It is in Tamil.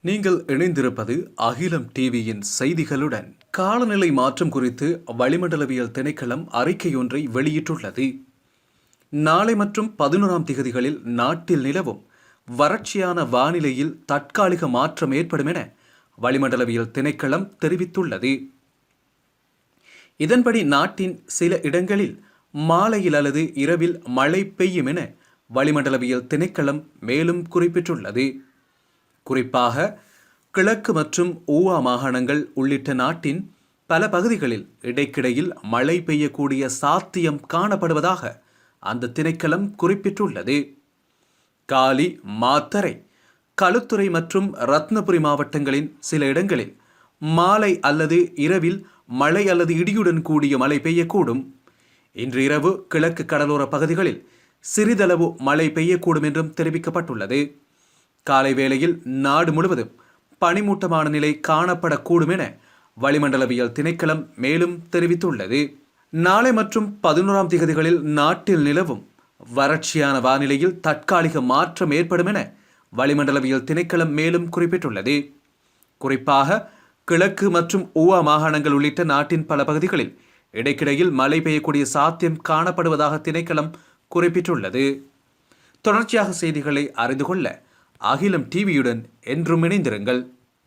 நீங்கள் இணைந்திருப்பது அகிலம் டிவியின் செய்திகளுடன். காலநிலை மாற்றம் குறித்து வளிமண்டலவியல் திணைக்களம் அறிக்கையொன்றை வெளியிட்டுள்ளது. நாளை மற்றும் 11ஆம் திகதிகளில் நாட்டில் நிலவும் வறட்சியான வானிலையில் தற்காலிக மாற்றம் ஏற்படும் என வளிமண்டலவியல் திணைக்களம் தெரிவித்துள்ளது. இதன்படி நாட்டின் சில இடங்களில் மாலையில் அல்லது இரவில் மழை பெய்யும் என வளிமண்டலவியல் திணைக்களம் மேலும் குறிப்பிட்டுள்ளது. குறிப்பாக கிழக்கு மற்றும் ஊவா மாகாணங்கள் உள்ளிட்ட நாட்டின் பல பகுதிகளில் இடைக்கிடையில் மழை பெய்யக்கூடிய சாத்தியம் காணப்படுவதாக அந்த திணைக்களம் குறிப்பிட்டுள்ளது. காலி, மாத்தறை, களுத்துறை மற்றும் ரத்னபுரி மாவட்டங்களின் சில இடங்களில் மாலை அல்லது இரவில் மழை அல்லது இடியுடன் கூடிய மழை பெய்யக்கூடும். இன்று இரவு கிழக்கு கடலோர பகுதிகளில் சிறிதளவு மழை பெய்யக்கூடும் என்றும் தெரிவிக்கப்பட்டுள்ளது. காலை வேளையில் நாடு முழுவதும் பனிமூட்டமான நிலை காணப்படக்கூடும் என வளிமண்டலவியல் திணைக்களம் மேலும் தெரிவித்துள்ளது. நாளை மற்றும் 11ஆம் திகதிகளில் நாட்டில் நிலவும் வறட்சியான வானிலையில் தற்காலிக மாற்றம் ஏற்படும் என வளிமண்டலவியல் திணைக்களம் மேலும் குறிப்பிட்டுள்ளது. குறிப்பாக கிழக்கு மற்றும் ஊவா மாகாணங்கள் உள்ளிட்ட நாட்டின் பல பகுதிகளில் இடைக்கிடையில் மழை பெய்யக்கூடிய சாத்தியம் காணப்படுவதாக திணைக்களம் குறிப்பிட்டுள்ளது. தொடர்ச்சியாக செய்திகளை அறிந்து கொள்ள அகிலம் டிவியுடன் என்றும் இணைந்திருங்கள்.